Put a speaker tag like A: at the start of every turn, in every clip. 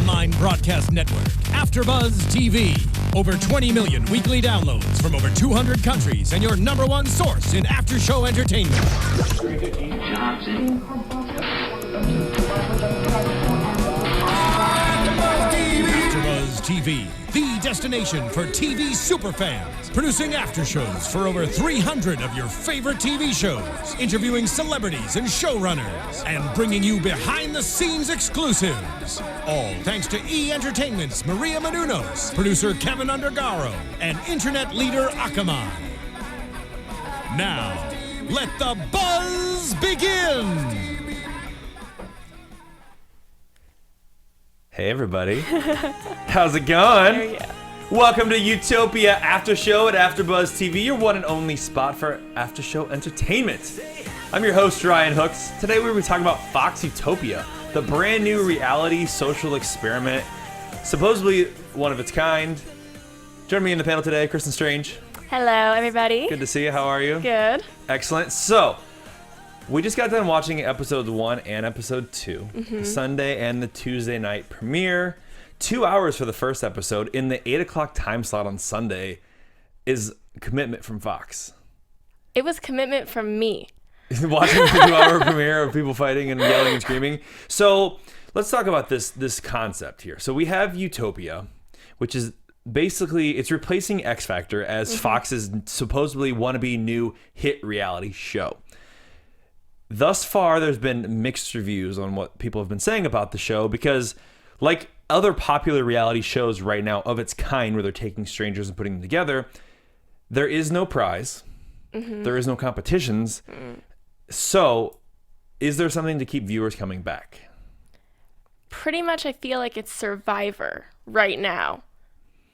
A: online broadcast network, AFTERBUZZ TV. Over 20 million weekly downloads from over 200 countries and your #1 source in after-show entertainment. AFTERBUZZ TV, the destination for TV superfans. Producing aftershows for over 300 of your favorite TV shows. Interviewing celebrities and showrunners. And bringing you behind-the-scenes exclusives. All thanks to E! Entertainment's Maria Menounos, producer Kevin Undergaro, and internet leader Akamai. Now, let the buzz begin!
B: Hey everybody, how's it going? Welcome to Utopia After Show at AfterBuzz TV, your one and only spot for after show entertainment. I'm your host Ryan Hooks. Today we're talking about Fox Utopia, the brand new reality social experiment, supposedly one of its kind. Joining me in the panel today, Kristin Strange.
C: Hello everybody.
B: Good to see you. How are you?
C: Good.
B: Excellent. So, we just got done watching episode 1 and episode 2, the Sunday and the Tuesday night premiere. 2 hours for the first episode in the 8 o'clock time slot on Sunday is commitment from Fox.
C: It was commitment from me.
B: Watching the 2 hour premiere of people fighting and yelling and screaming. So let's talk about this concept here. So we have Utopia, which is basically, it's replacing X Factor as Fox's supposedly wannabe new hit reality show. Thus far, there's been mixed reviews on what people have been saying about the show because, like other popular reality shows right now of its kind where they're taking strangers and putting them together, there is no prize. There is no competitions. So, is there something to keep viewers coming back?
C: Pretty much I feel like it's Survivor right now.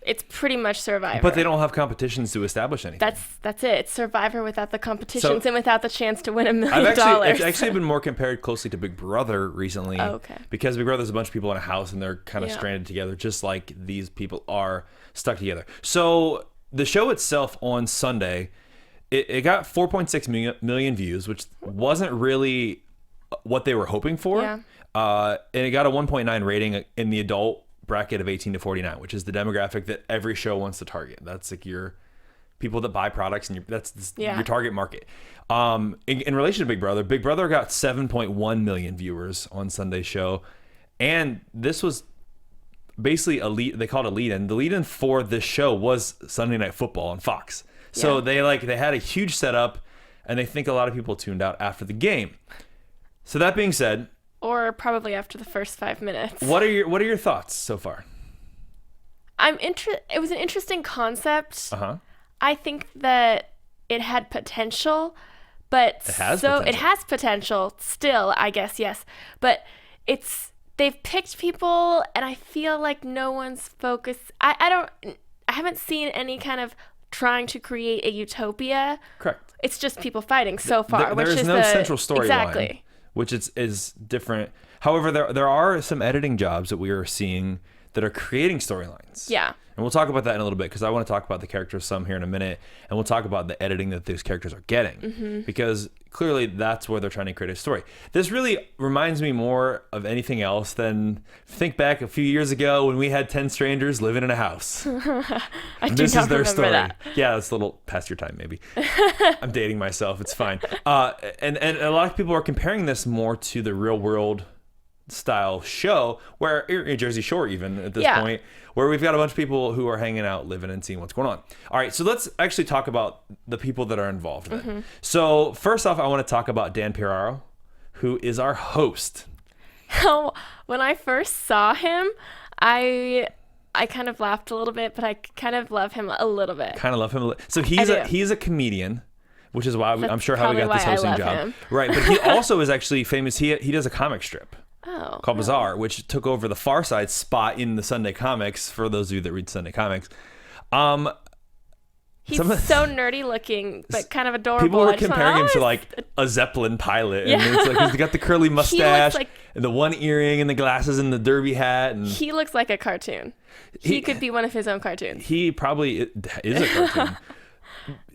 C: It's pretty much Survivor.
B: But they don't have competitions to establish anything.
C: That's it. It's Survivor without the competitions and without the chance to win $1 million.
B: It's actually been more compared closely to Big Brother recently.
C: Oh, okay.
B: Because Big Brother's a bunch of people in a house and they're kind of stranded together, just like these people are stuck together. So the show itself on Sunday, it got 4.6 million views, which wasn't really what they were hoping for.
C: Yeah.
B: And it got a 1.9 rating in the adult bracket of 18 to 49, which is the demographic that every show wants to target. That's like your people that buy products and your target market. In relation to Big Brother got 7.1 million viewers on Sunday's show. And this was basically they called it a lead-in. The lead-in for this show was Sunday Night Football on Fox. So they had a huge setup and they think a lot of people tuned out after the game. So that being said,
C: or probably after the first 5 minutes.
B: What are your thoughts so far?
C: It was an interesting concept. I think that it had potential, but it has potential still, I guess, yes. But they've picked people and I feel like no one's focused. I haven't seen any kind of trying to create a utopia.
B: Correct.
C: It's just people fighting so far.
B: There is no central storyline.
C: Exactly.
B: Which is different. However, there are some editing jobs that we are seeing that are creating storylines. Yeah. And we'll talk about that in a little bit because I want to talk about the characters some here in a minute. And we'll talk about the editing that those characters are getting. Because clearly that's where they're trying to create a story. This really reminds me more of anything else than think back a few years ago when we had 10 strangers living in a house. This is their story. That. Yeah, it's a little past your time maybe. I'm dating myself. It's fine. And a lot of people are comparing this more to the real world style show where Jersey Shore even at this point, where we've got a bunch of people who are hanging out, living and seeing what's going on. All right, so let's actually talk about the people that are involved in it. So first off, I want to talk about Dan Piraro, who is our host.
C: When I first saw him, I kind of laughed a little bit, but I kind of love him a little bit.
B: So he's a comedian, which is why I'm sure how we got this hosting job. Right, but he also is actually famous. He does a comic strip. Called Bizarre, which took over the Far Side spot in the Sunday comics, for those of you that read Sunday comics.
C: He's so nerdy looking, but kind of adorable.
B: People were comparing him to like a Zeppelin pilot. And it's like he's got the curly mustache and the one earring and the glasses and the derby hat. And
C: he looks like a cartoon. He could be one of his own cartoons.
B: He probably is a cartoon.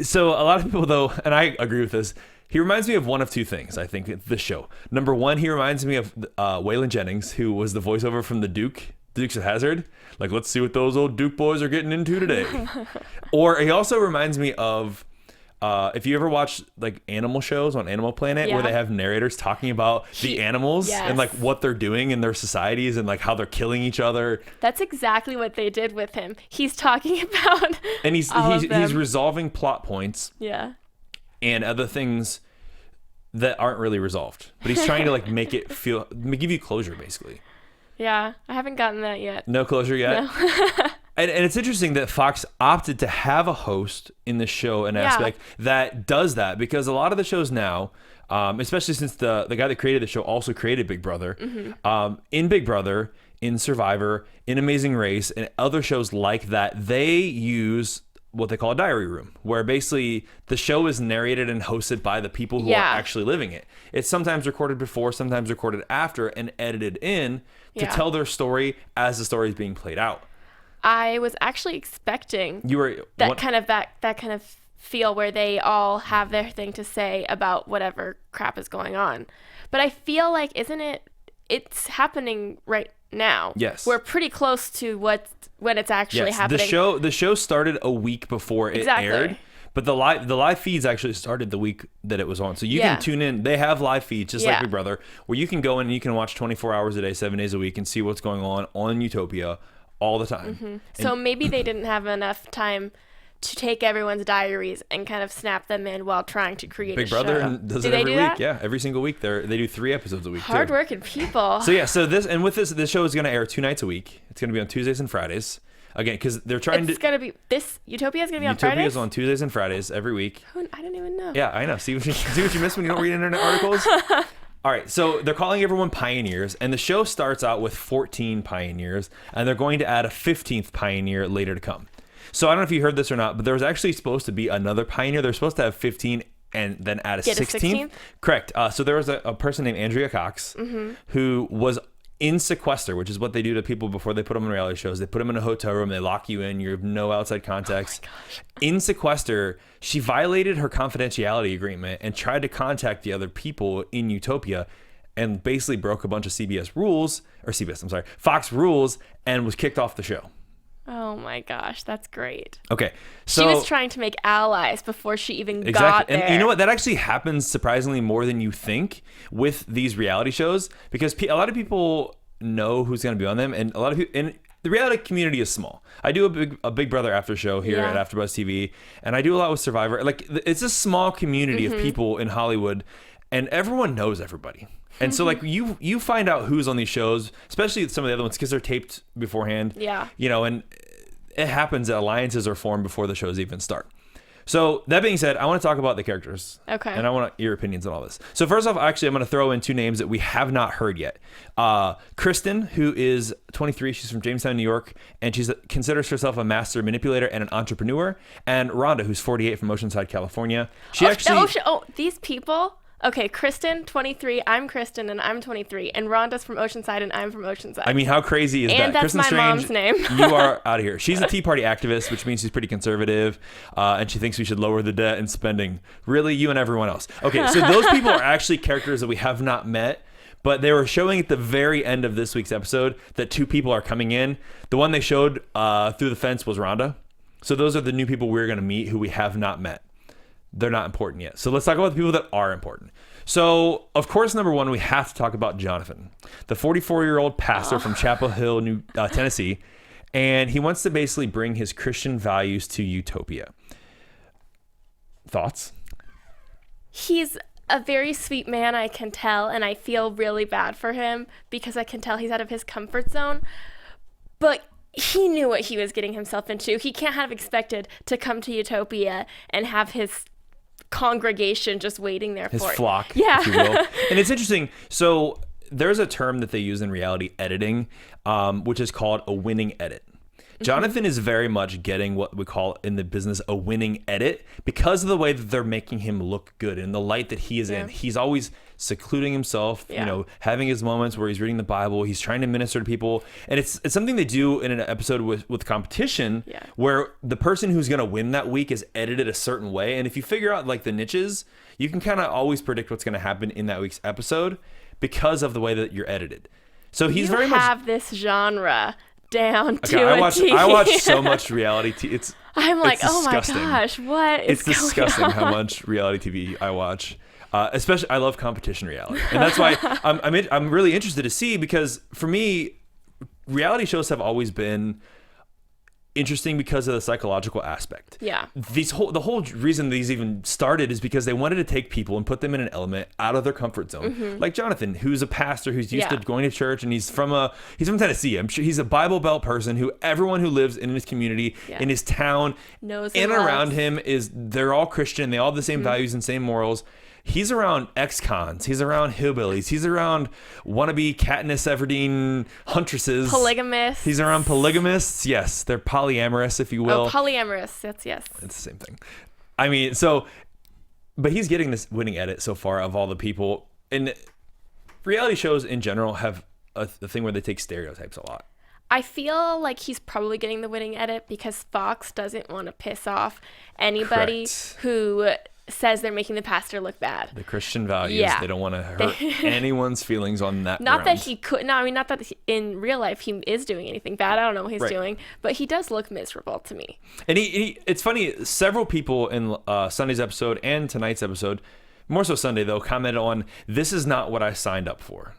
B: So a lot of people, though, and I agree with this, he reminds me of one of two things, I think, this show. Number one, he reminds me of Waylon Jennings, who was the voiceover from The Duke Dukes of Hazzard. Like, let's see what those old Duke boys are getting into today. Or he also reminds me of, if you ever watch like animal shows on Animal Planet where they have narrators talking about the animals and like what they're doing in their societies and like how they're killing each other.
C: That's exactly what they did with him. He's talking about
B: and he's resolving plot points.
C: Yeah.
B: And other things that aren't really resolved. But he's trying to like make it give you closure basically.
C: Yeah, I haven't gotten that yet.
B: No closure yet? No. And it's interesting that Fox opted to have a host in the show, an aspect that does that, because a lot of the shows now, especially since the guy that created the show also created Big Brother, in Big Brother, in Survivor, in Amazing Race, and other shows like that, they use what they call a diary room, where basically the show is narrated and hosted by the people who are actually living it. It's sometimes recorded before, sometimes recorded after, and edited in to tell their story as the story is being played out.
C: I was actually expecting that kind of feel where they all have their thing to say about whatever crap is going on. But I feel like it's happening right now.
B: Yes.
C: We're pretty close to when it's actually happening.
B: The show started a week before it aired. But the live feeds actually started the week that it was on. So you can tune in. They have live feeds, just like Big Brother, where you can go in and you can watch 24 hours a day, 7 days a week, and see what's going on Utopia all the time.
C: Mm-hmm. So maybe they didn't have enough time to take everyone's diaries and kind of snap them in while trying to create
B: Big
C: a
B: Brother
C: show.
B: does it every week. Yeah, every single week. They do 3 episodes a week.
C: Hardworking people.
B: So this show is going to air 2 nights a week. It's going to be on Tuesdays and Fridays. Again, because they're trying to.
C: It's going to be Utopia is going to be on Fridays.
B: Utopia is on Tuesdays and Fridays every week.
C: I didn't even know.
B: Yeah, I know. See what you miss when you don't read internet articles. All right, so they're calling everyone pioneers, and the show starts out with 14 pioneers, and they're going to add a 15th pioneer later to come. So I don't know if you heard this or not, but there was actually supposed to be another pioneer. They're supposed to have 15 and then add a 16th. Correct. So there was a person named Andrea Cox who was in sequester, which is what they do to people before they put them in reality shows. They put them in a hotel room, they lock you in, you have no outside context. Oh my gosh. In sequester, she violated her confidentiality agreement and tried to contact the other people in Utopia and basically broke a bunch of Fox rules, and was kicked off the show.
C: Oh my gosh, that's great.
B: Okay, so
C: she was trying to make allies before she even got there.
B: And you know what? That actually happens surprisingly more than you think with these reality shows, because a lot of people know who's going to be on them, and a lot of people, and the reality community is small. I do a Big Brother after show here at AfterBuzz TV, and I do a lot with Survivor. Like, it's a small community of people in Hollywood, and everyone knows everybody. And so, like, you find out who's on these shows, especially some of the other ones, because they're taped beforehand. Yeah. You know, and it happens that alliances are formed before the shows even start. So, that being said, I want to talk about the characters. Okay. And I want your opinions on all this. So, first off, actually, I'm going to throw in 2 names that we have not heard yet. Kristin, who is 23. She's from Jamestown, New York. And she considers herself a master manipulator and an entrepreneur. And Rhonda, who's 48 from Oceanside, California.
C: These people... Okay, Kristin, 23. I'm Kristin, and I'm 23. And Rhonda's from Oceanside, and I'm from Oceanside.
B: I mean, how crazy is that?
C: And that's
B: Kristin
C: my
B: Strange,
C: mom's name.
B: You are out of here. She's a Tea Party activist, which means she's pretty conservative, and she thinks we should lower the debt and spending. Really, you and everyone else. Okay, so those people are actually characters that we have not met, but they were showing at the very end of this week's episode that 2 people are coming in. The one they showed through the fence was Rhonda. So those are the new people we're going to meet who we have not met. They're not important yet. So let's talk about the people that are important. So, of course, number 1, we have to talk about Jonathan, the 44-year-old pastor from Chapel Hill, Tennessee, and he wants to basically bring his Christian values to Utopia. Thoughts?
C: He's a very sweet man, I can tell, and I feel really bad for him because I can tell he's out of his comfort zone. But he knew what he was getting himself into. He can't have expected to come to Utopia and have his congregation just waiting there
B: his
C: for
B: flock,
C: if
B: you will. And it's interesting. So there's a term that they use in reality editing, which is called a winning edit. Jonathan is very much getting what we call in the business a winning edit because of the way that they're making him look good in the light that he is in. He's always secluding himself, you know, having his moments where he's reading the Bible, he's trying to minister to people. And it's something they do in an episode with competition where the person who's going to win that week is edited a certain way. And if you figure out like the niches, you can kind of always predict what's going to happen in that week's episode because of the way that you're edited. So he's very
C: much have this genre down to a T.
B: I watch so much reality TV.
C: I'm like, oh my gosh, what is going on?
B: It's disgusting how much reality TV I watch. Especially, I love competition reality, and that's why I'm really interested to see, because for me, reality shows have always been interesting because of the psychological aspect.
C: Yeah.
B: The whole reason these even started is because they wanted to take people and put them in an element out of their comfort zone. Mm-hmm. Like Jonathan, who's a pastor who's used to going to church, and he's from Tennessee. I'm sure he's a Bible Belt person who everyone who lives in his community, in his town, knows and around him they're all Christian. They all have the same values and same morals. He's around ex-cons. He's around hillbillies. He's around wannabe Katniss Everdeen huntresses.
C: Polygamists.
B: He's around polygamists. Yes, they're polyamorous, if you will.
C: Oh, polyamorous. That's yes.
B: It's the same thing. I mean, but he's getting this winning edit so far of all the people. And reality shows in general have a thing where they take stereotypes a lot.
C: I feel like he's probably getting the winning edit because Fox doesn't want to piss off anybody who says they're making the pastor look bad.
B: The Christian values, they don't want to hurt anyone's feelings on that
C: Not
B: ground.
C: that he could, no, I mean, not that in real life he is doing anything bad. I don't know what he's doing, but he does look miserable to me.
B: And it's funny, several people in Sunday's episode and tonight's episode, more so Sunday though, commented on, this is not what I signed up for.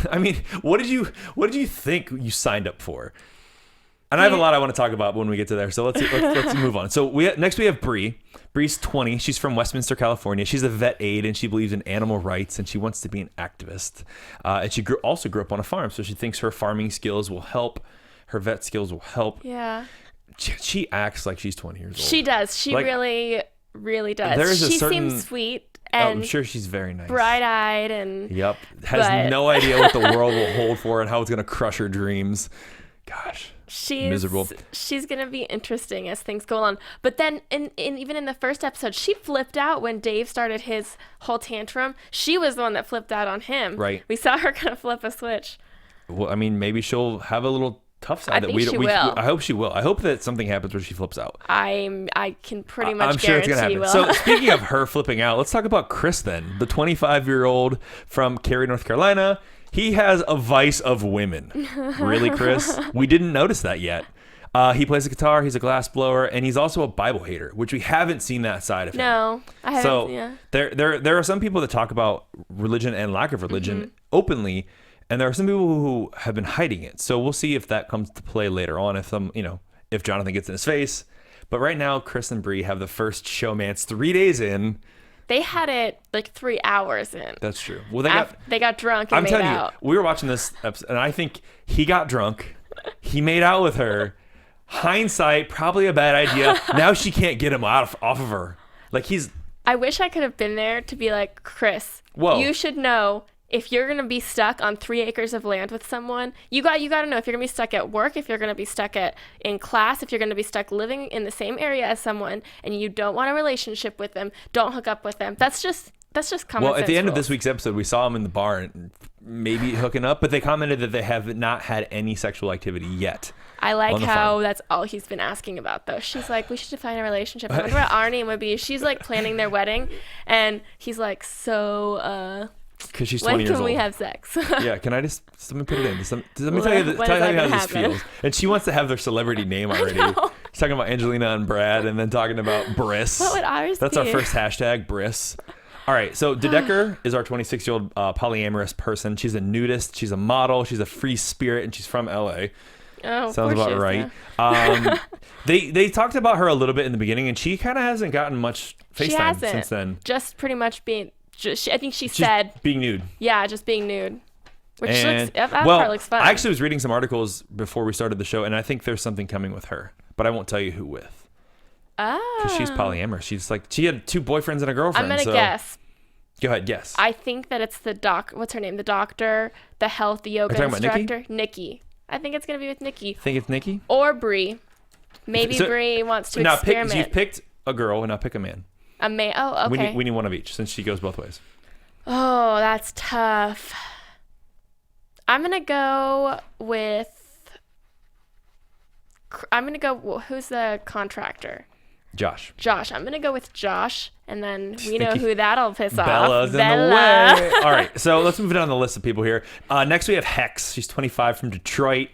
B: I mean, what did you think you signed up for? And I have a lot I want to talk about when we get to there. So let's move on. So next we have Bree. Bree's 20. She's from Westminster, California. She's a vet aide, and she believes in animal rights, and she wants to be an activist. And she also grew up on a farm, so she thinks her farming skills will help. Her vet skills will help.
C: Yeah.
B: She acts like she's 20 years old.
C: She does. She really, really does. She seems sweet. And
B: I'm sure she's very nice.
C: Bright-eyed and...
B: Yep. Has no idea what the world will hold for and how it's going to crush her dreams. Gosh. Miserable.
C: She's gonna be interesting as things go on. But then, even in the first episode, she flipped out when Dave started his whole tantrum. She was the one that flipped out on him.
B: Right.
C: We saw her kind of flip a switch.
B: Well, I mean, maybe she'll have a little tough side that we will. I hope she will. I hope that something happens where she flips out.
C: I can pretty much
B: I'm sure it's gonna happen.
C: Will.
B: So speaking of her flipping out, let's talk about Kristin, the 25-year-old from Cary, North Carolina. He has a vice of women. Really, Chris? We didn't notice that yet. He plays the guitar, he's a glass blower, and he's also a Bible hater, which we haven't seen that side of him.
C: No, I haven't.
B: So there are some people that talk about religion and lack of religion openly, and there are some people who have been hiding it. So we'll see if that comes to play later on, if Jonathan gets in his face. But right now, Chris and Bree have the first showmance 3 days in.
C: They had it like 3 hours in.
B: That's true. Well,
C: they got drunk and made out. I'm telling you,
B: we were watching this episode, and I think he got drunk. He made out with her. Hindsight, probably a bad idea. Now she can't get him off of her.
C: I wish I could have been there to be like, Chris, you should know if you're going to be stuck on 3 acres of land with someone, you got to know if you're going to be stuck at work, if you're going to be stuck in class, if you're going to be stuck living in the same area as someone and you don't want a relationship with them, don't hook up with them. That's just common sense.
B: At the end
C: rules.
B: of this week's episode, we saw them in the bar and maybe hooking up, but they commented that they have not had any sexual activity yet.
C: I like how that's all he's been asking about, though. She's like, we should define a relationship. I wonder what our name would be. She's like planning their wedding, and he's like,
B: because she's 20 years old.
C: When can we have sex?
B: Yeah, can I just let me put it in? Let me tell you how this feels. And she wants to have their celebrity name already. She's talking about Angelina and Brad, and then talking about Briss.
C: What would ours
B: That's
C: be?
B: Our first hashtag, Briss. All right, so Dedeker is our 26-year-old polyamorous person. She's a nudist, she's a model, she's a free spirit, and she's from LA.
C: Oh,
B: sounds about right. Yeah. They talked about her a little bit in the beginning, and she kind of hasn't gotten much FaceTime since then.
C: Just pretty much being. I think she said
B: being nude.
C: Yeah, just being nude. Which part looks fun.
B: I actually was reading some articles before we started the show, and I think there's something coming with her, but I won't tell you who with.
C: Oh.
B: Because she's polyamorous. She had 2 boyfriends and a girlfriend.
C: I'm gonna guess.
B: Go ahead, guess.
C: I think that it's what's her name? The doctor, the health yoga instructor, Nikki. I think it's gonna be with Nikki.
B: Think it's Nikki?
C: Or Bree. Maybe Bree wants to experiment.
B: You've picked a girl, and now pick a man.
C: A man. Oh, okay.
B: We need one of each since she goes both ways.
C: Oh, that's tough. I'm gonna go with. Who's the contractor?
B: Josh.
C: I'm going to go with Josh, and then we know who that'll piss off.
B: Bella's in the way. All right, so let's move down the list of people here. Next, we have Hex. She's 25 from Detroit.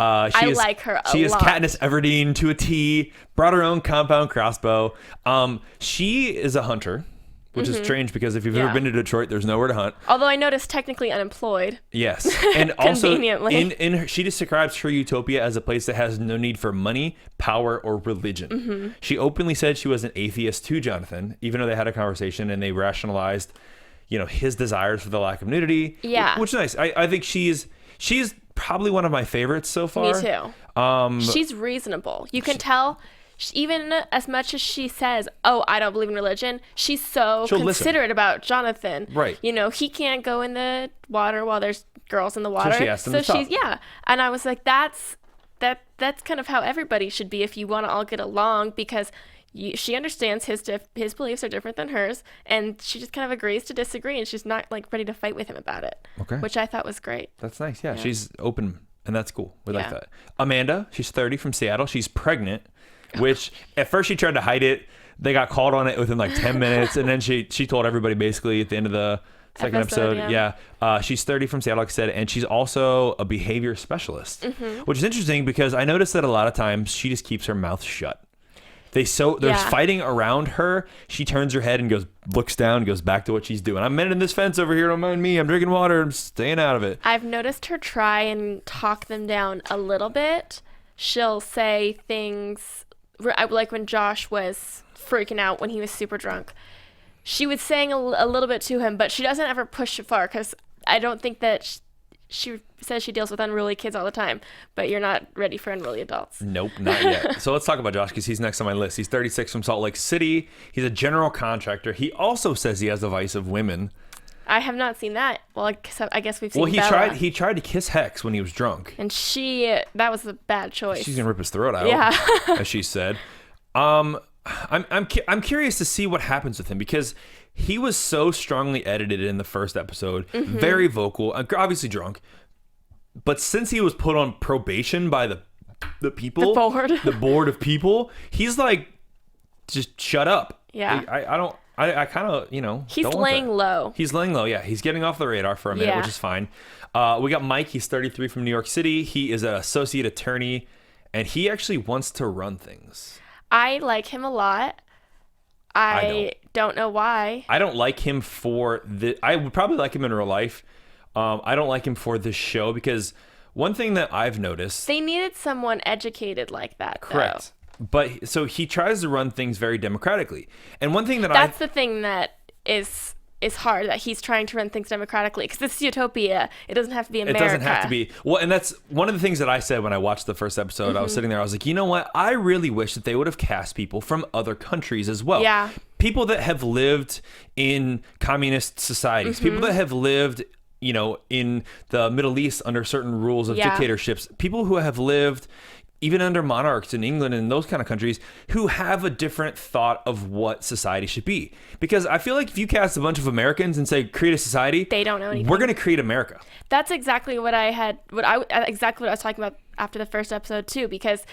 C: I like her a lot.
B: She is Katniss Everdeen to a T. Brought her own compound crossbow. She is a hunter, which is strange because if you've ever been to Detroit, there's nowhere to hunt.
C: Although I noticed technically unemployed.
B: Yes. And also, she describes her Utopia as a place that has no need for money, power, or religion. She openly said she was an atheist to Jonathan, even though they had a conversation and they rationalized, his desires for the lack of nudity.
C: Yeah.
B: Which is nice. I think she's probably one of my favorites so far.
C: Me too. She's reasonable. You can tell... Even as much as she says, I don't believe in religion, she's so considerate about Jonathan.
B: Right.
C: He can't go in the water while there's girls in the water.
B: So she asked him to stop.
C: And I was like, that's kind of how everybody should be if you want to all get along, because she understands his beliefs are different than hers, and she just kind of agrees to disagree, and she's not like ready to fight with him about it.
B: Okay.
C: Which I thought was great.
B: That's nice. Yeah. She's open, and that's cool. We like that. Amanda, she's 30 from Seattle. She's pregnant. Which at first she tried to hide it. They got called on it within like 10 minutes. And then she told everybody basically at the end of the second episode. Yeah. She's 30 from Seattle, like I said. And she's also a behavior specialist, which is interesting because I noticed that a lot of times she just keeps her mouth shut. There's fighting around her. She turns her head and looks down and goes back to what she's doing. I'm mending this fence over here. Don't mind me. I'm drinking water. I'm staying out of it.
C: I've noticed her try and talk them down a little bit. She'll say things... like when Josh was freaking out when he was super drunk, she was saying a little bit to him, but she doesn't ever push it far, because I don't think that she says she deals with unruly kids all the time, but you're not ready for unruly adults.
B: Nope, not yet. So let's talk about Josh, because he's next on my list. He's 36 from Salt Lake City. He's a general contractor. He also says he has the vice of women.
C: I have not seen that. Well, I guess we've seen Bella.
B: Well, he tried to kiss Hex when he was drunk.
C: And that was a bad choice.
B: She's going to rip his throat out, as she said. I'm curious to see what happens with him, because he was so strongly edited in the first episode, very vocal, obviously drunk. But since he was put on probation by the people, the board of people, he's like, just shut up.
C: Yeah.
B: I kind of,
C: he's laying low.
B: He's laying low, yeah. He's getting off the radar for a minute, which is fine. We got Mike. He's 33 from New York City. He is an associate attorney, and he actually wants to run things.
C: I like him a lot. I don't know why.
B: I don't like him I would probably like him in real life. I don't like him for this show, because one thing that I've noticed...
C: They needed someone educated like that,
B: correct. Though. But so he tries to run things very democratically. And one thing
C: that's the thing that is hard, that he's trying to run things democratically, because this is Utopia. It doesn't have to be America.
B: It doesn't have to be. Well, and that's one of the things that I said when I watched the first episode. I was sitting there, I was like, you know what? I really wish that they would have cast people from other countries as well.
C: Yeah.
B: People that have lived in communist societies, people that have lived, in the Middle East under certain rules of dictatorships, people who have lived even under monarchs in England and those kind of countries, who have a different thought of what society should be. Because I feel like if you cast a bunch of Americans and say, create a society,
C: they don't know anything.
B: We're going to create America.
C: That's exactly what I was talking about after the first episode too, because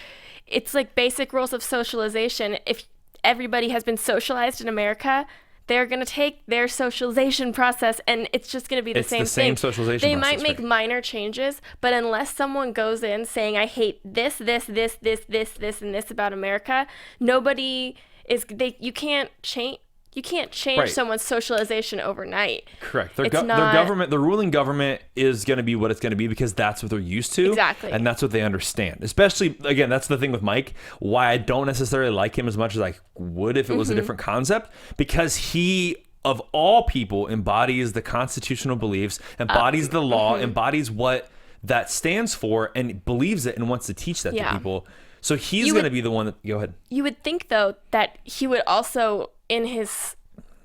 C: it's like basic rules of socialization. If everybody has been socialized in America, they're going to take their socialization process, and it's just going to be the same thing. It's the same
B: socialization
C: process.
B: They
C: might make minor changes, but unless someone goes in saying, I hate this, and this about America, nobody is... You can't change someone's socialization overnight.
B: Correct. Their government, the ruling government, is going to be what it's going to be, because that's what they're used to.
C: Exactly.
B: And that's what they understand. Especially, again, that's the thing with Mike, why I don't necessarily like him as much as I would if it was a different concept, because he, of all people, embodies the constitutional beliefs, embodies the law, embodies what that stands for, and believes it and wants to teach that to people. So he's going to be the one that... Go ahead.
C: You would think, though, that he would also, in his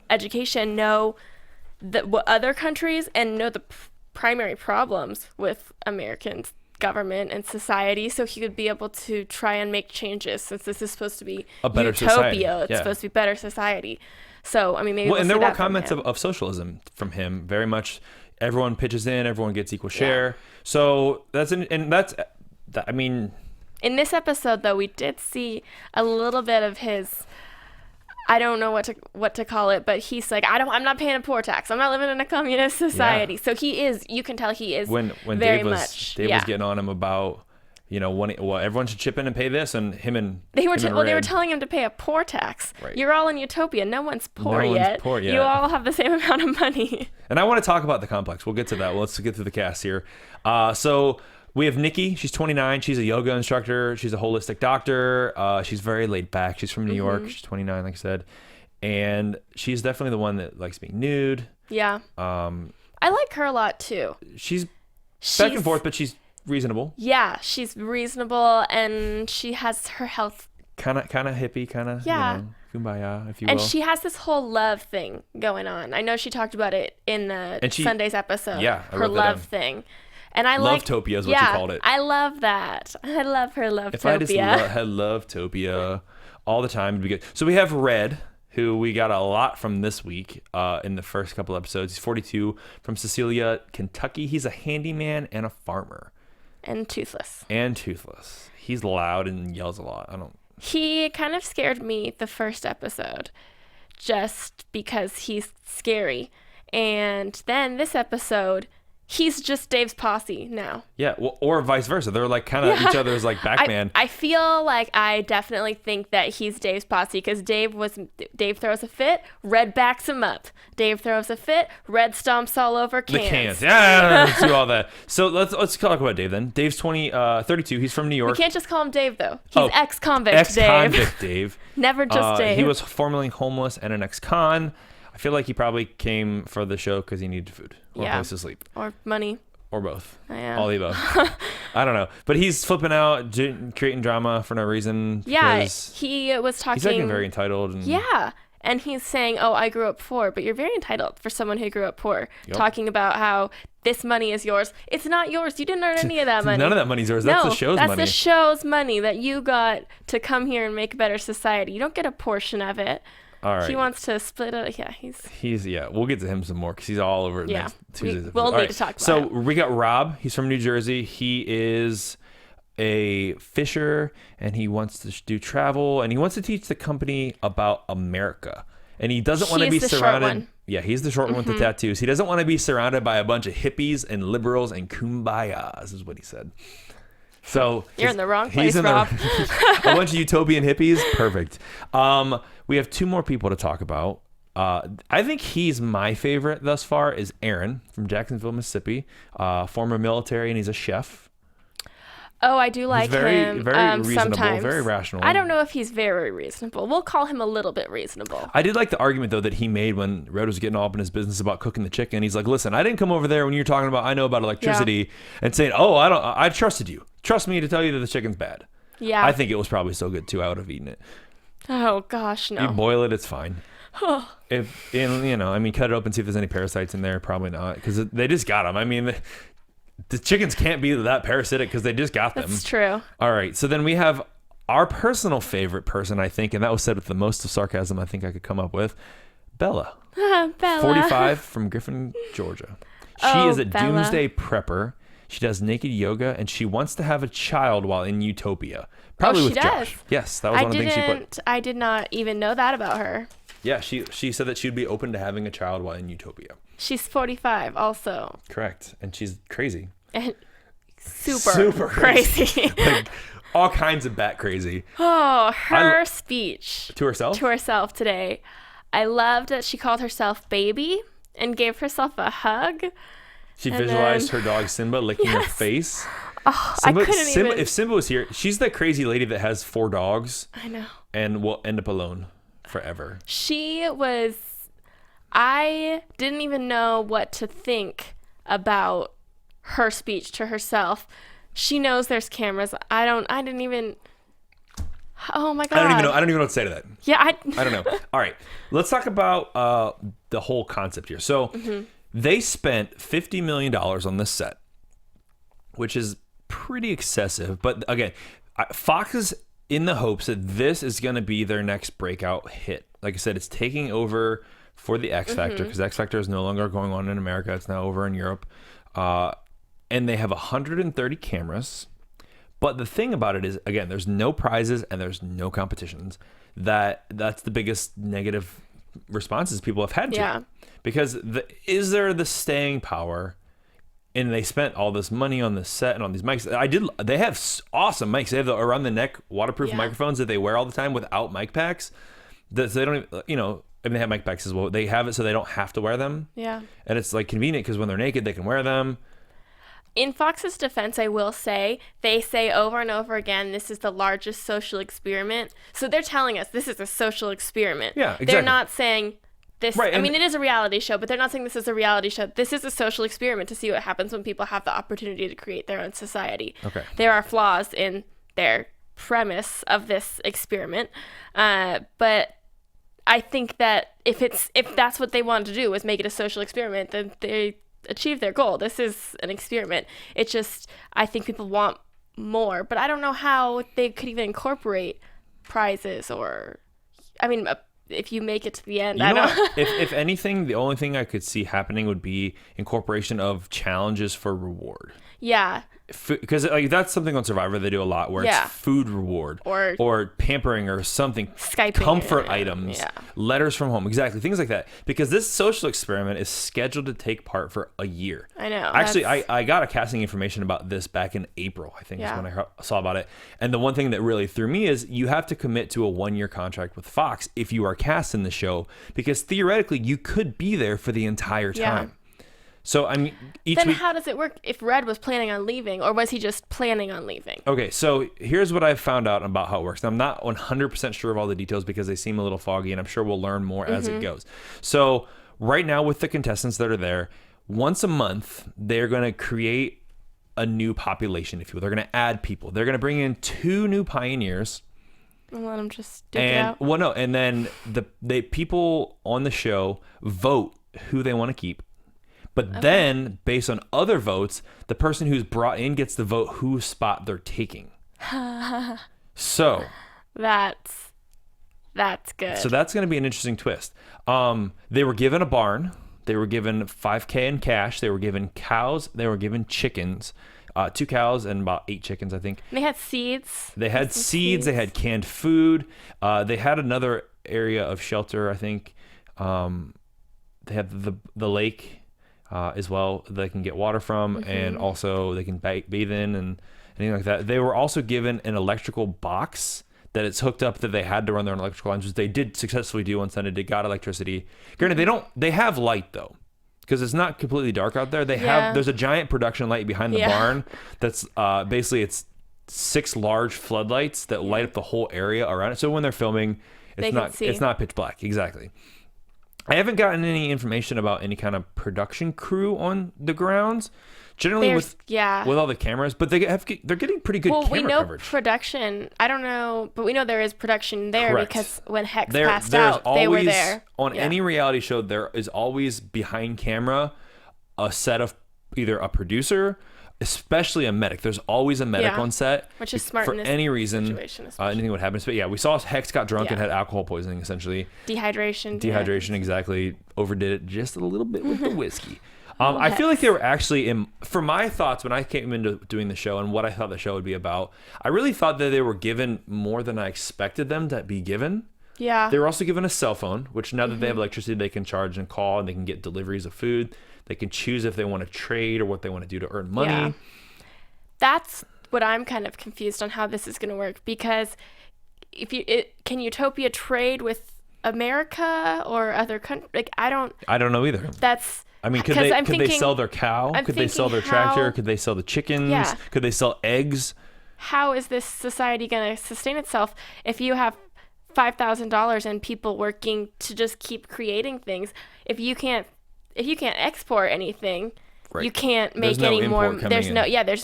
C: education, know what other countries, and know the primary problems with American government and society, so he would be able to try and make changes, since this is supposed to be
B: a better
C: Utopia.
B: Society.
C: It's supposed to be better society. So, I mean, maybe
B: and there were comments of socialism from him, very much. Everyone pitches in, everyone gets equal share. So I mean,
C: In this episode, though, we did see a little bit of his. I don't know what to call it, but he's like, I'm not paying a poor tax. I'm not living in a communist society. Yeah. So he is. You can tell he is. When very
B: Dave was
C: much.
B: Dave was getting on him about, everyone should chip in and pay this, and
C: they were telling him to pay a poor tax.
B: Right.
C: You're all in Utopia. No one's poor yet. You all have the same amount of money.
B: And I want to talk about the complex. We'll get to that. Well, let's get through the cast here. So we have Nikki. She's 29. She's a yoga instructor. She's a holistic doctor. She's very laid back. She's from New York. She's 29, like I said. And she's definitely the one that likes being nude.
C: Yeah. I like her a lot, too.
B: She's back and forth, but she's reasonable.
C: Yeah, she's reasonable, and she has her health.
B: Kind of hippie, kumbaya, if you will.
C: And she has this whole love thing going on. I know she talked about it in the Sunday's episode.
B: Yeah,
C: her love thing. And I like
B: Love-topia is what you called it.
C: I love that. I love her Love-topia.
B: If I just had Love-topia all the time, it'd be good. So we have Red, who we got a lot from this week in the first couple episodes. He's 42, from Cecilia, Kentucky. He's a handyman and a farmer.
C: And toothless.
B: He's loud and yells a lot.
C: He kind of scared me the first episode just because he's scary. And then this episode, he's just Dave's posse now.
B: Yeah, well, or vice versa. They're like kind of each other's like backman.
C: I feel like I definitely think that he's Dave's posse because Dave throws a fit, Red backs him up. Dave throws a fit, Red stomps all over cans.
B: The cans. Yeah, let's do all that. So let's talk about Dave then. Dave's 32. He's from New York.
C: We can't just call him Dave though. He's ex-convict
B: Ex-convict Dave.
C: Never just Dave.
B: He was formerly homeless and an ex-con. I feel like he probably came for the show because he needed food or a place to sleep.
C: Or money.
B: Or both.
C: Yeah.
B: All the above. I don't know. But he's flipping out, creating drama for no reason.
C: Yeah, he was talking.
B: He's acting very entitled.
C: Yeah. And he's saying, I grew up poor. But you're very entitled for someone who grew up poor. Yep. Talking about how this money is yours. It's not yours. You didn't earn any of that money.
B: None of that money's yours. That's the show's money.
C: That's the show's money that you got to come here and make a better society. You don't get a portion of it.
B: All right.
C: He wants to split it. Yeah, he's
B: we'll get to him some more because he's all over it next Tuesday.
C: We'll need to talk about it.
B: So we got Rob. He's from New Jersey. He is a fisher and he wants to do travel and he wants to teach the company about America. And he doesn't want to be surrounded. Yeah, he's the short one with the tattoos. He doesn't want to be surrounded by a bunch of hippies and liberals and kumbayas, is what he said. So
C: you're in the wrong place, Rob.
B: A bunch of utopian hippies. Perfect. We have two more people to talk about. I think he's my favorite thus far is Aaron from Jacksonville, Mississippi, former military, and he's a chef.
C: Oh, I do like him.
B: Very reasonable,
C: sometimes.
B: Very rational.
C: I don't know if he's very reasonable. We'll call him a little bit reasonable.
B: I did like the argument, though, that he made when Red was getting all up in his business about cooking the chicken. He's like, listen, I didn't come over there when you're talking about, I know about electricity and saying, I trusted you. Trust me to tell you that the chicken's bad.
C: Yeah.
B: I think it was probably so good, too. I would have eaten it.
C: Oh, gosh, no.
B: You boil it, it's fine. Cut it open, see if there's any parasites in there. Probably not, because they just got them. I mean, the chickens can't be that parasitic because they just got them.
C: That's true.
B: All right. So then we have our personal favorite person, I think, and that was said with the most of sarcasm I think I could come up with, Bella.
C: Bella.
B: 45 from Griffin, Georgia. She is a doomsday prepper. She does naked yoga, and she wants to have a child while in Utopia. Probably with Josh. Yes, that was one of the things she put.
C: I did not even know that about her.
B: Yeah, she said that she'd be open to having a child while in Utopia.
C: She's 45 also.
B: Correct. And she's crazy.
C: And super crazy.
B: Like all kinds of bat crazy.
C: Oh, her speech.
B: To herself?
C: To herself today. I loved that she called herself baby and gave herself a hug.
B: She visualized her dog Simba licking her face.
C: Oh, I couldn't even.
B: If Simba was here, she's that crazy lady that has 4 dogs.
C: I know.
B: And will end up alone forever.
C: I didn't even know what to think about her speech to herself. She knows there's cameras. I didn't even. Oh my God.
B: I don't even know what to say to that.
C: Yeah,
B: I don't know. All right. Let's talk about the whole concept here. So they spent $50 million on this set, which is pretty excessive. But again, Fox is in the hopes that this is going to be their next breakout hit. Like I said, it's taking over for the X Factor because X Factor is no longer going on in America. It's now over in Europe. And they have 130 cameras, But the thing about it is, again, there's no prizes and there's no competitions. That's the biggest negative responses people have had to it. Because is there the staying power? And they spent all this money on the set and on these mics. They have awesome mics. They have the around the neck waterproof microphones that they wear all the time without mic packs. That they don't even, you know, I mean, they have mic packs as well. They have it so they don't have to wear them. Yeah. And it's like convenient because when they're naked, they can wear them.
C: In Fox's defense, I will say, they say over and over again, this is the largest social experiment. So they're telling us this is a social experiment.
B: Yeah, exactly.
C: They're not saying this. Right, I mean, it is a reality show, but they're not saying this is a reality show. This is a social experiment to see what happens when people have the opportunity to create their own society. Okay. There are flaws in their premise of this experiment, but I think that if that's what they wanted to do, was make it a social experiment, then they achieve their goal. This is an experiment. It's just, I think people want more, but I don't know how they could even incorporate prizes or, I mean, if you make it to the end, I don't know.
B: If anything, the only thing I could see happening would be incorporation of challenges for reward.
C: Yeah.
B: Because like that's something on Survivor they do a lot, where it's food reward or pampering or something,
C: Skyping
B: comfort items, letters from home, exactly, things like that. Because this social experiment is scheduled to take part for a year.
C: I know.
B: Actually, I got a casting information about this back in April, I think is when I saw about it. And the one thing that really threw me is you have to commit to a 1-year contract with Fox if you are cast in the show, because theoretically you could be there for the entire time. So, I mean,
C: then how does it work if Red was planning on leaving, or was he just planning on leaving?
B: Okay, so here's what I've found out about how it works. Now, I'm not 100% sure of all the details because they seem a little foggy, and I'm sure we'll learn more as it goes. So right now with the contestants that are there, once a month, they're going to create a new population, if you will. They're going to add people. They're going to bring in 2 new pioneers.
C: And let them just dig it out.
B: Well, no, and then the people on the show vote who they want to keep. But then, based on other votes, the person who's brought in gets to vote whose spot they're taking. So
C: that's good.
B: So that's going to be an interesting twist. They were given a barn. They were given $5,000 in cash. They were given cows. They were given chickens. 2 cows and about 8 chickens, I think.
C: They had seeds.
B: They had seeds. They had canned food. They had another area of shelter, I think. They had the lake. As well, they can get water from, and also they can bathe in and anything like that. They were also given an electrical box that it's hooked up that they had to run their own electrical lines, which they did successfully do on Sunday. They got electricity. Granted, they have light though, because it's not completely dark out there. There's a giant production light behind the barn that's basically it's 6 large floodlights that light up the whole area around it. So when they're filming, it's not pitch black. Exactly. I haven't gotten any information about any kind of production crew on the grounds. Generally, with all the cameras, but they're getting pretty good camera coverage. Well, we know
C: production. I don't know, but we know there is production there because when Hex passed out, they were there.
B: On any reality show, there is always behind camera a set of either a producer, especially a medic. There's always a medic on set,
C: which is smart
B: for
C: in this
B: any reason.
C: Situation,
B: anything would happen. But yeah, we saw Hex got drunk and had alcohol poisoning, essentially.
C: Dehydration,
B: exactly. Overdid it just a little bit with the whiskey. I feel like they were actually, for my thoughts when I came into doing the show and what I thought the show would be about, I really thought that they were given more than I expected them to be given.
C: Yeah.
B: They were also given a cell phone, which now that they have electricity, they can charge and call, and they can get deliveries of food. They can choose if they want to trade or what they want to do to earn money. Yeah.
C: That's what I'm kind of confused on how this is going to work, because can Utopia trade with America or other countries? Like, I don't know
B: either. Could they sell their cow? Could they sell their tractor? Could they sell the chickens? Yeah. Could they sell eggs?
C: How is this society going to sustain itself if you have $5,000 and people working to just keep creating things? If you can't export anything, you can't make any more. There's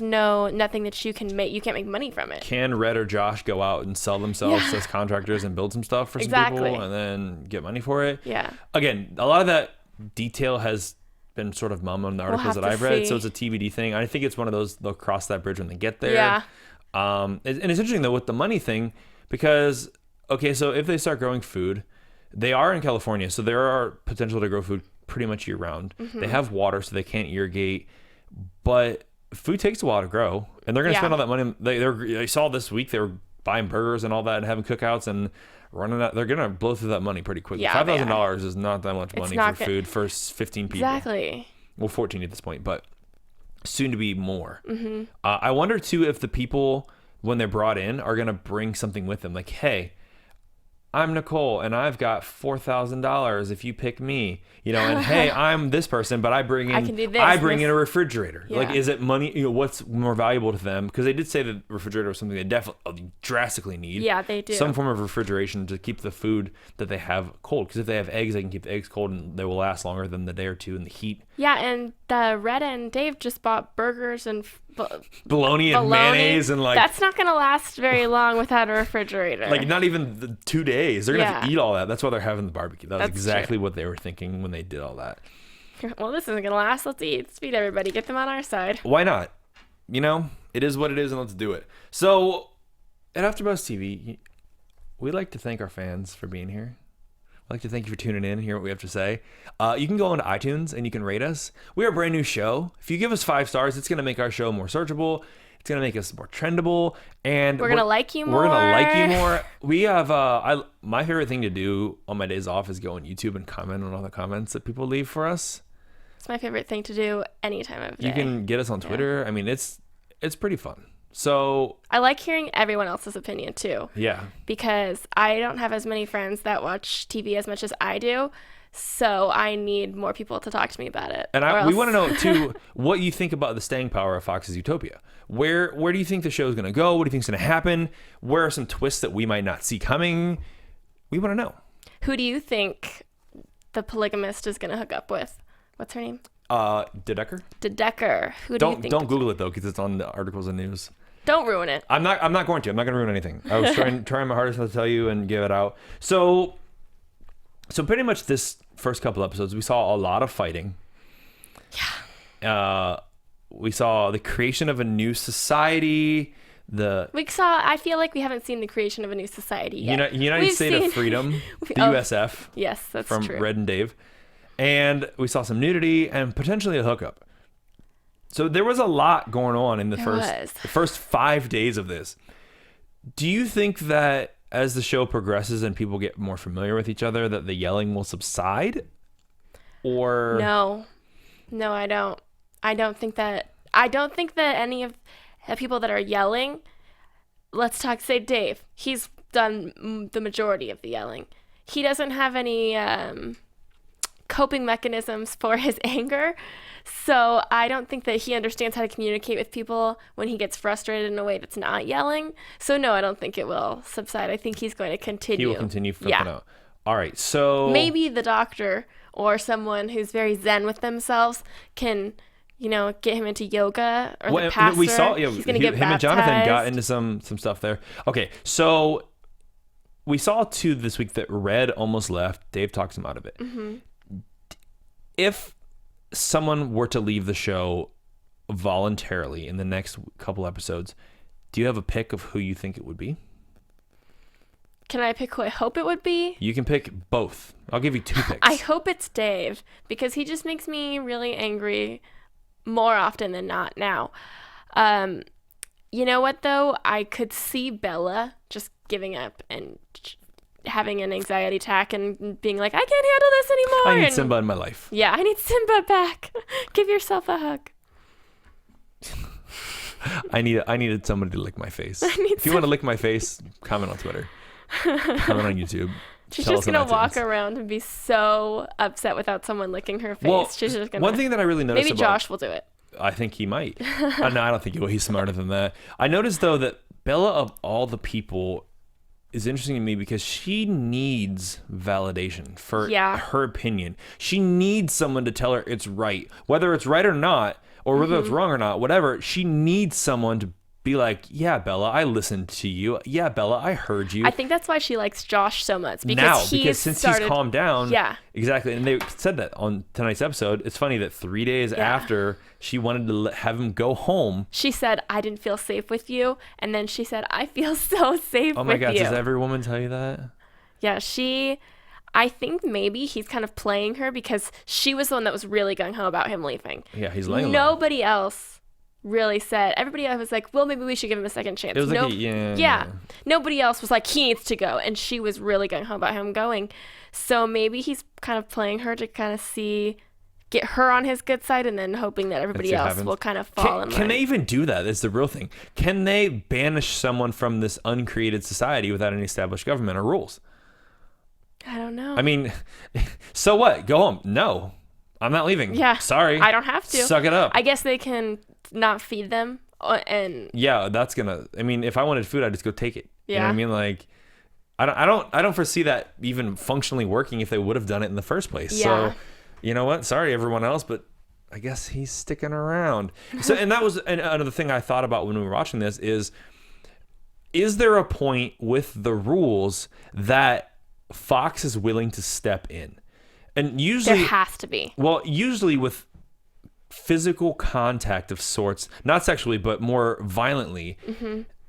C: nothing that you can make. You can't make money from it.
B: Can Red or Josh go out and sell themselves as contractors and build some stuff for some people and then get money for it?
C: Yeah. Again,
B: a lot of that detail has been sort of mum on the articles that I've read, so it's a TBD thing. I think it's one of those, they'll cross that bridge when they get there.
C: Yeah.
B: And it's interesting though with the money thing, because so if they start growing food, they are in California, so there are potential to grow food pretty much year round. They have water, so they can't irrigate, but food takes a while to grow, and they're going to spend all that money. They saw this week they were buying burgers and all that and having cookouts and running out. They're going to blow through that money pretty quickly. $5,000 is not that much money for food for 15 people.
C: Exactly.
B: Well, 14 at this point, but soon to be more. Mm-hmm. I wonder too if the people, when they're brought in, are going to bring something with them. Like, hey, I'm Nicole and I've got $4,000 if you pick me, and hey, I'm this person, but I bring in a refrigerator. Yeah. Like, is it money? What's more valuable to them? Because they did say that refrigerator is something they definitely drastically need.
C: Yeah, they do.
B: Some form of refrigeration to keep the food that they have cold. Because if they have eggs, they can keep the eggs cold and they will last longer than the day or two in the heat.
C: Yeah, and the Red and Dave just bought burgers and
B: bologna and mayonnaise and
C: that's not gonna last very long without a refrigerator.
B: Like, not even the 2 days. They're gonna have to eat all that. That's why they're having the barbecue. That's exactly what they were thinking when they did all that.
C: Well, this isn't gonna last. Let's eat. Let's feed everybody. Get them on our side.
B: Why not? It is what it is, and let's do it. So at AfterBuzz TV, we'd like to thank our fans for being here. I'd like to thank you for tuning in and hear what we have to say. You can go onto iTunes and you can rate us. We are a brand new show. If you give us 5 stars, it's going to make our show more searchable. It's going to make us more trendable. And
C: we're going to like you more.
B: We're going to like you more. We have, my favorite thing to do on my days off is go on YouTube and comment on all the comments that people leave for us.
C: It's my favorite thing to do any time of day.
B: You can get us on Twitter. Yeah. I mean, it's pretty fun. So
C: I like hearing everyone else's opinion too.
B: Yeah.
C: Because I don't have as many friends that watch TV as much as I do. So I need more people to talk to me about it.
B: And we want to know too what you think about the staying power of Fox's Utopia. Where do you think the show is going to go? What do you think is going to happen? Where are some twists that we might not see coming? We want to know.
C: Who do you think the polygamist is going to hook up with? What's her name?
B: Dedeker.
C: Who do you think?
B: Don't Google it though, because it's on the articles and news.
C: Don't ruin it.
B: I'm not going to. I'm not going to ruin anything. I was trying my hardest to tell you and give it out. So pretty much this first couple episodes, we saw a lot of fighting.
C: Yeah.
B: We saw the creation of a new society.
C: I feel like we haven't seen the creation of a new society yet.
B: United States of Freedom, the USF.
C: Yes, that's
B: from
C: true.
B: Red and Dave. And we saw some nudity and potentially a hookup. So there was a lot going on in the first 5 days of this. Do you think that as the show progresses and people get more familiar with each other, that the yelling will subside? Or
C: no, I don't. I don't think that any of the people that are yelling. Let's say Dave. He's done the majority of the yelling. He doesn't have any coping mechanisms for his anger. So I don't think that he understands how to communicate with people when he gets frustrated in a way that's not yelling. So no, I don't think it will subside. I think he's going to continue.
B: He will continue flipping out. All right, so
C: maybe the doctor or someone who's very zen with themselves can, get him into yoga, or the pastor.
B: We saw,
C: he's going to get baptized.
B: Him and Jonathan got into some stuff there. Okay, so we saw too this week that Red almost left. Dave talks him out of it. Mm-hmm. If someone were to leave the show voluntarily in the next couple episodes, do you have a pick of who you think it would be?
C: Can I pick who I hope it would be?
B: You can pick both. I'll give you 2 picks.
C: I hope it's Dave, because he just makes me really angry more often than not now. You know what, though? I could see Bella just giving up and having an anxiety attack and being like, I can't handle this anymore.
B: I need Simba in my life.
C: Yeah, I need Simba back. Give yourself a hug.
B: I needed somebody to lick my face. If you want to lick my face, comment on Twitter. Comment on YouTube.
C: She's just going to walk around and be so upset without someone licking her face.
B: Well,
C: she's just gonna,
B: one thing that I really noticed
C: maybe Josh will do it.
B: I think he might. No, I don't think he will. He's smarter than that. I noticed, though, that Bella, of all the people, is interesting to me because she needs validation for her opinion. She needs someone to tell her it's right. Whether it's right or not, or whether it's wrong or not, whatever, she needs someone to be like, yeah, Bella, I listened to you. Yeah, Bella, I heard you.
C: I think that's why she likes Josh so much. Because
B: since he's calmed down. Yeah. Exactly. And they said that on tonight's episode. It's funny that 3 days after she wanted to have him go home,
C: she said, I didn't feel safe with you. And then she said, I feel so safe with you.
B: Oh my God, does every woman tell you that?
C: Yeah, I think maybe he's kind of playing her because she was the one that was really gung-ho about him leaving.
B: Yeah, he's laying low.
C: Nobody else really said. Everybody else was like, well, maybe we should give him a second chance.
B: It was yeah.
C: Nobody else was like, he needs to go. And she was really gung-ho about him going. So maybe he's kind of playing her to kind of get her on his good side, and then hoping that everybody else will kind of fall in line.
B: Can they even do that? That's the real thing. Can they banish someone from this uncreated society without any established government or rules?
C: I don't know.
B: I mean, so what? Go home. No, I'm not leaving.
C: Yeah.
B: Sorry.
C: I don't have to.
B: Suck it up.
C: I guess they can not feed them. And
B: yeah, that's gonna. I mean, if I wanted food, I'd just go take it.
C: Yeah.
B: You know what I mean? Like, I don't foresee that even functionally working if they would have done it in the first place.
C: Yeah.
B: So, you know what? Sorry, everyone else, but I guess he's sticking around. So, and that was another thing I thought about when we were watching this is there a point with the rules that Fox is willing to step in? And usually
C: there has to be.
B: Well, usually with physical contact of sorts, not sexually, but more violently,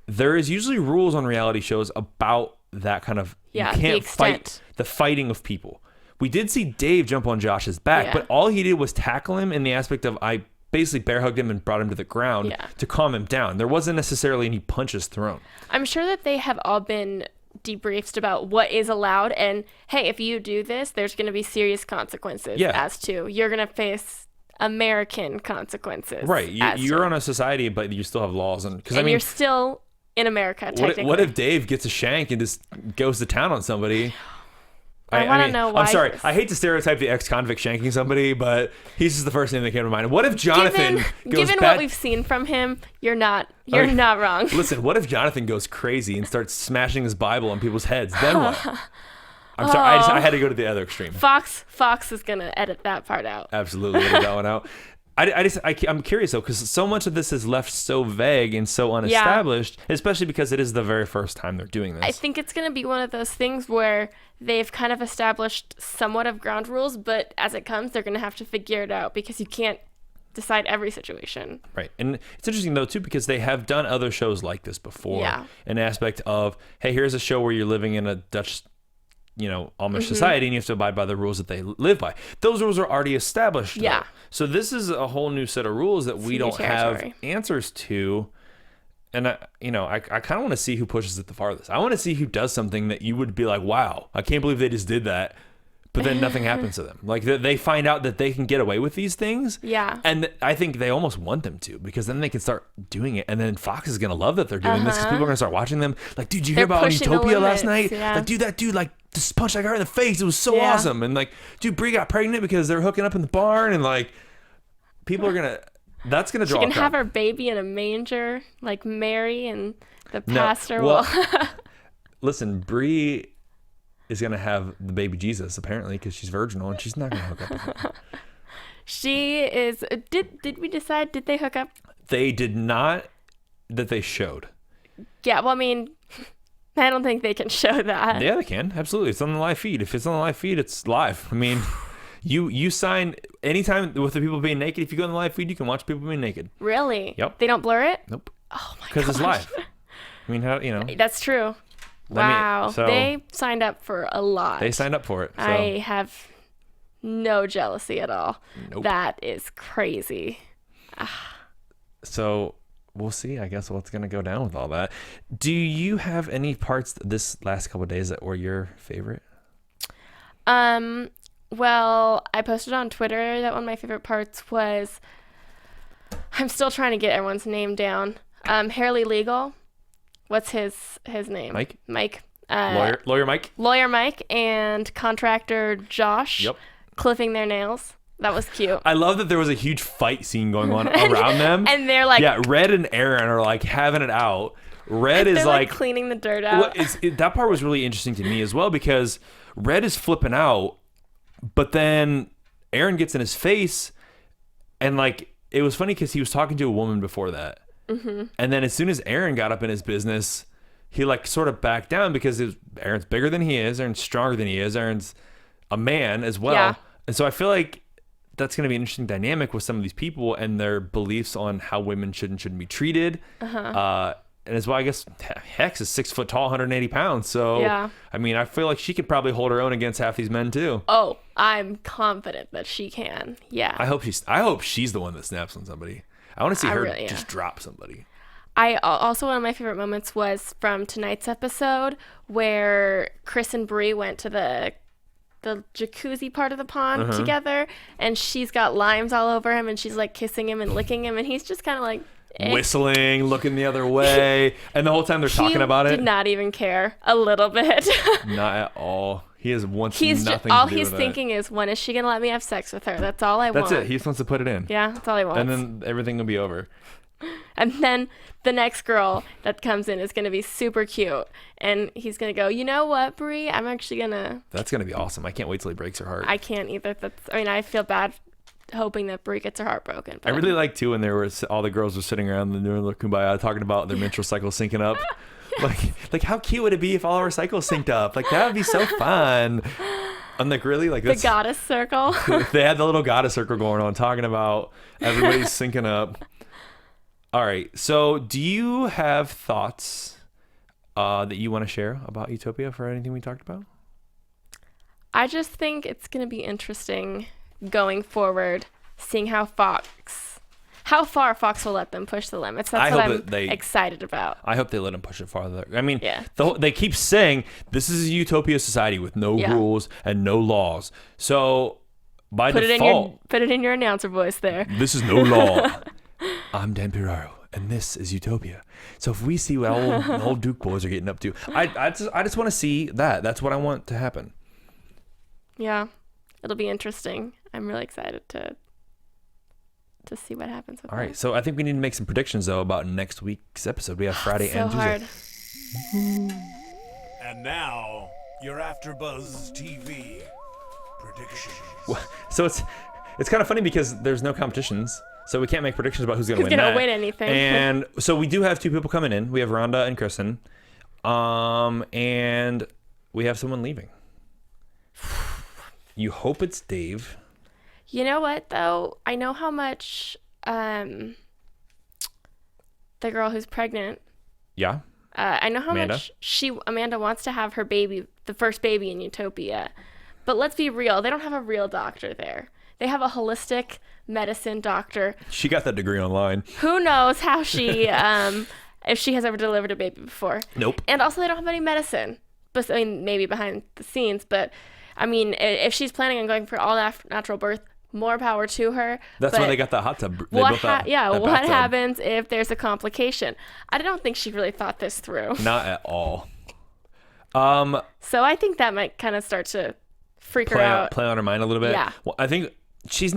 B: there is usually rules on reality shows about that kind of, you can't fight the fighting of people. We did see Dave jump on Josh's back, but all he did was tackle him in the aspect of I basically bear hugged him and brought him to the ground to calm him down. There wasn't necessarily any punches thrown. I'm
C: sure that they have all been debriefed about what is allowed, and hey, if you do this, there's going to be serious consequences as to you're going to face American consequences.
B: Right. You're on a society, but you still have laws. And
C: you're still in America, technically.
B: What if Dave gets a shank and just goes to town on somebody?
C: I want to know why.
B: I'm sorry. I hate to stereotype the ex-convict shanking somebody, but he's just the first name that came to mind. What if Jonathan
C: given what we've seen from him, you're not wrong.
B: Listen, what if Jonathan goes crazy and starts smashing his Bible on people's heads? Then what? I'm sorry. I had to go to the other extreme.
C: Fox is going to edit that part out.
B: Absolutely. Edit that one out. I'm curious though, because so much of this is left so vague and so unestablished, especially because it is the very first time they're doing this.
C: I think it's going to be one of those things where they've kind of established somewhat of ground rules, but as it comes, they're going to have to figure it out because you can't decide every situation.
B: Right. And it's interesting though too, because they have done other shows like this before.
C: Yeah.
B: An aspect of, hey, here's a show where you're living in a Dutch Amish society, and you have to abide by the rules that they live by. Those rules are already established.
C: Yeah.
B: Though. So this is a whole new set of rules that we don't have answers to. And I kind of want to see who pushes it the farthest. I want to see who does something that you would be like, wow, I can't believe they just did that. But then nothing happens to them. Like they find out that they can get away with these things.
C: Yeah.
B: And I think they almost want them to, because then they can start doing it. And then Fox is going to love that they're doing this, because people are going to start watching them. Like, dude, did you hear about Utopia last night? Yeah. Like, dude, that dude, like, just punched that guy in the face. It was so awesome. And like, dude, Brie got pregnant because they're hooking up in the barn. And like, people are going to, that's going to draw.
C: She can have her baby in a manger, like Mary, and the pastor will.
B: Listen, Brie is going to have the baby Jesus, apparently, because she's virginal and she's not going to hook up with him.
C: She is. Did we decide? Did they hook up?
B: They did not. That they showed.
C: Yeah, well, I mean, I don't think they can show that.
B: Yeah, they can. Absolutely. It's on the live feed. If it's on the live feed, it's live. I mean, you sign anytime with the people being naked. If you go on the live feed, you can watch people being naked.
C: Really?
B: Yep.
C: They don't blur it?
B: Nope.
C: Oh my god.
B: Because it's live. I mean, how
C: That's true. Wow. They signed up for a lot.
B: They signed up for it. So.
C: I have no jealousy at all.
B: Nope.
C: That is crazy.
B: So we'll see, I guess, what's going to go down with all that. Do you have any parts this last couple of days that were your favorite?
C: Well, I posted on Twitter that one of my favorite parts was, I'm still trying to get everyone's name down. Hairly Legal. What's his name? Mike.
B: Lawyer Mike.
C: Lawyer Mike and contractor Josh.
B: Yep.
C: Clipping their nails. That was cute.
B: I love that there was a huge fight scene going on around them.
C: And they're like...
B: Yeah, Red and Aaron are like having it out. Red is like
C: cleaning the dirt out.
B: That part was really interesting to me as well, because Red is flipping out, but then Aaron gets in his face, and like, it was funny because he was talking to a woman before that. Mm-hmm. And then as soon as Aaron got up in his business, he like sort of backed down, because Aaron's bigger than he is, Aaron's stronger than he is, Aaron's a man as well. Yeah. And so I feel like that's going to be an interesting dynamic with some of these people and their beliefs on how women should and shouldn't be treated. And as well, I guess Hex is 6 foot tall, 180 pounds. So, yeah. I mean, I feel like she could probably hold her own against half these men too.
C: Oh, I'm confident that she can. Yeah.
B: I hope she's the one that snaps on somebody. I want to see her just drop somebody.
C: Also, one of my favorite moments was from tonight's episode where Chris and Bree went to the jacuzzi part of the pond together, and she's got limes all over him, and she's like kissing him and licking him, and he's just kind of like
B: whistling, looking the other way, and the whole time they're talking about it.
C: He did not even care a little bit.
B: Not at all. He has nothing to do
C: all
B: with
C: he's
B: that.
C: thinking is, when is she gonna let me have sex with her? That's all I want.
B: That's it. He just wants to put it in.
C: Yeah, that's all he wants.
B: And then everything will be over.
C: And then the next girl that comes in is going to be super cute. And he's going to go, you know what, Brie? I'm actually going to...
B: That's going to be awesome. I can't wait till he breaks her heart.
C: I can't either. I feel bad hoping that Brie gets her heart broken.
B: I really like, too, when all the girls were sitting around the kumbaya talking about their menstrual cycle syncing up. Like, how cute would it be if all our cycles synced up? Like, that would be so fun. I'm like, really? Like,
C: the goddess circle.
B: They had the little goddess circle going on, talking about everybody's syncing up. All right. So do you have thoughts that you want to share about Utopia for anything we talked about?
C: I just think it's going to be interesting going forward, seeing how far Fox will let them push the limits. That's what I'm excited about.
B: I hope they let them push it farther. I mean, they keep saying this is a utopia society with no rules and no laws. So by default...
C: Put it in your announcer voice there.
B: This is no law. I'm Dan Piraro, and this is Utopia. So if we see what old Duke boys are getting up to, I just want to see that. That's what I want to happen.
C: Yeah, it'll be interesting. I'm really excited to see what happens with
B: All right, so I think we need to make some predictions, though, about next week's episode. We have Friday and Tuesday.
C: Hard.
A: And now, your AFTERBUZZ TV predictions.
B: So it's kind of funny because there's no competitions. So we can't make predictions about who's going to win.
C: Who's going to win anything?
B: And so we do have two people coming in. We have Rhonda and Kristin. And we have someone leaving. You hope it's Dave.
C: You know what, though? I know how much the girl who's pregnant.
B: Yeah.
C: I know how much Amanda wants to have her baby, the first baby in Utopia. But let's be real. They don't have a real doctor there. They have a holistic medicine doctor.
B: She got that degree online.
C: Who knows how she, if she has ever delivered a baby before.
B: Nope.
C: And also they don't have any medicine. But I mean, maybe behind the scenes. But I mean, if she's planning on going for all natural birth, more power to her.
B: That's why they got that hot tub.
C: What happens if there's a complication? I don't think she really thought this through.
B: Not at all.
C: So I think that might kind of start to freak her out.
B: Play on her mind a little bit.
C: Yeah.
B: Well, I think she's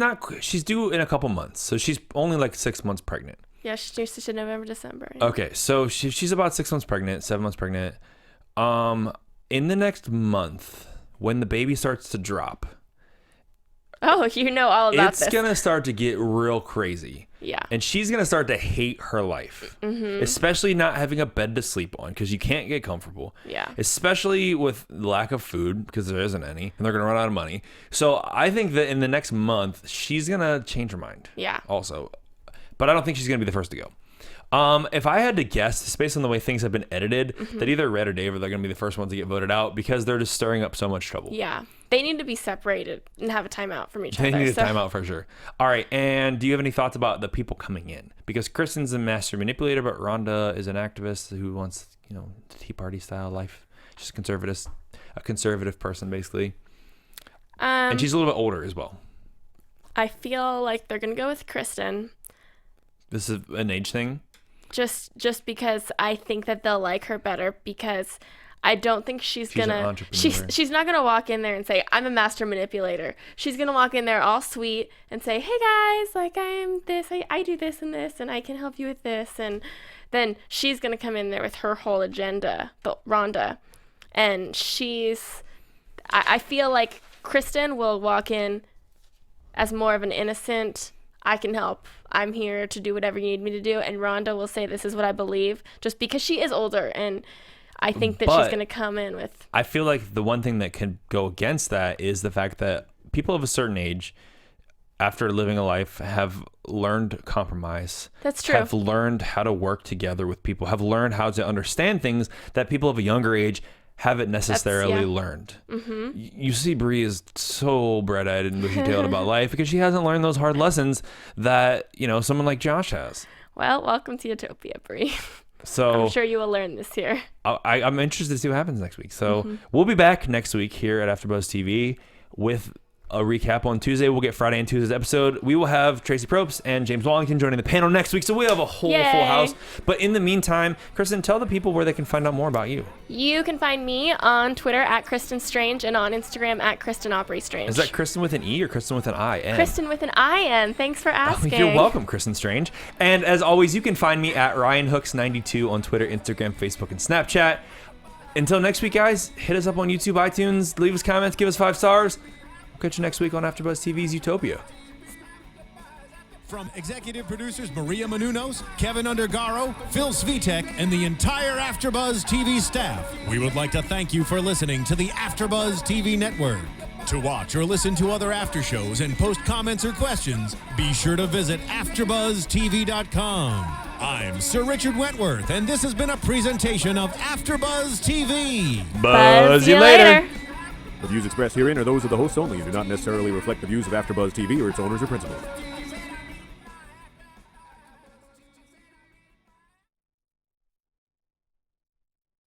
B: due in a couple months. So she's only like 6 months pregnant.
C: Yeah, she's due to November, December. Yeah.
B: Okay, so she's about 6 months pregnant, 7 months pregnant. In the next month, when the baby starts to drop.
C: Oh, you know all about this.
B: It's going to start to get real crazy.
C: Yeah.
B: And she's going to start to hate her life. Mm-hmm. Especially not having a bed to sleep on because you can't get comfortable.
C: Yeah.
B: Especially with lack of food because there isn't any. And they're going to run out of money. So I think that in the next month, she's going to change her mind.
C: Yeah.
B: Also. But I don't think she's going to be the first to go. If I had to guess, just based on the way things have been edited, that either Red or Dave are going to be the first ones to get voted out because they're just stirring up so much trouble.
C: Yeah. They need to be separated and have a timeout from each other.
B: They need a timeout for sure. All right. And do you have any thoughts about the people coming in? Because Kristin's a master manipulator, but Rhonda is an activist who wants, Tea Party style life. She's a conservative person, basically. And she's a little bit older as well.
C: I feel like they're going to go with Kristin.
B: This is an age thing?
C: Just because I think that they'll like her better because I don't think she's gonna she's not gonna walk in there and say I'm a master manipulator. She's gonna walk in there all sweet and say, hey guys, like I am this, I do this and I can help you with this, and then she's gonna come in there with her whole agenda, Rhonda, and I feel like Kristin will walk in as more of an innocent, I can help. I'm here to do whatever you need me to do. And Rhonda will say, this is what I believe, just because she is older. And I think that she's going to come in with...
B: I feel like the one thing that can go against that is the fact that people of a certain age, after living a life, have learned compromise.
C: That's true.
B: Have learned how to work together with people, have learned how to understand things that people of a younger age have it necessarily learned. Mm-hmm. You see Bree is so bright-eyed and bushy-tailed about life because she hasn't learned those hard lessons that, someone like Josh has.
C: Well, welcome to Utopia, Bree.
B: So
C: I'm sure you will learn this year.
B: I'm interested to see what happens next week. So we'll be back next week here at AfterBuzz TV with a recap on Tuesday. We'll get Friday and Tuesday's episode. We will have Tracy Probst and James Wallington joining the panel next week. So we have a whole full house. But in the meantime, Kristin, tell the people where they can find out more about you. You can find me on Twitter at Kristin Strange and on Instagram at Kristin Aubrey Strange. Is that Kristin with an E or Kristin with an I-N? Kristin with an I-N. Thanks for asking. Oh, you're welcome, Kristin Strange. And as always, you can find me at RyanHooks92 on Twitter, Instagram, Facebook, and Snapchat. Until next week, guys, hit us up on YouTube, iTunes, leave us comments, give us 5 stars. We'll catch you next week on AfterBuzz TV's Utopia.
A: From executive producers Maria Menounos, Kevin Undergaro, Phil Svitek, and the entire AfterBuzz TV staff, we would like to thank you for listening to the AfterBuzz TV network. To watch or listen to other after shows and post comments or questions, be sure to visit AfterBuzzTV.com. I'm Sir Richard Wentworth, and this has been a presentation of AfterBuzz TV. Buzz you later. The views expressed herein are those of the hosts only and do not necessarily reflect the views of AfterBuzz TV or its owners or principals.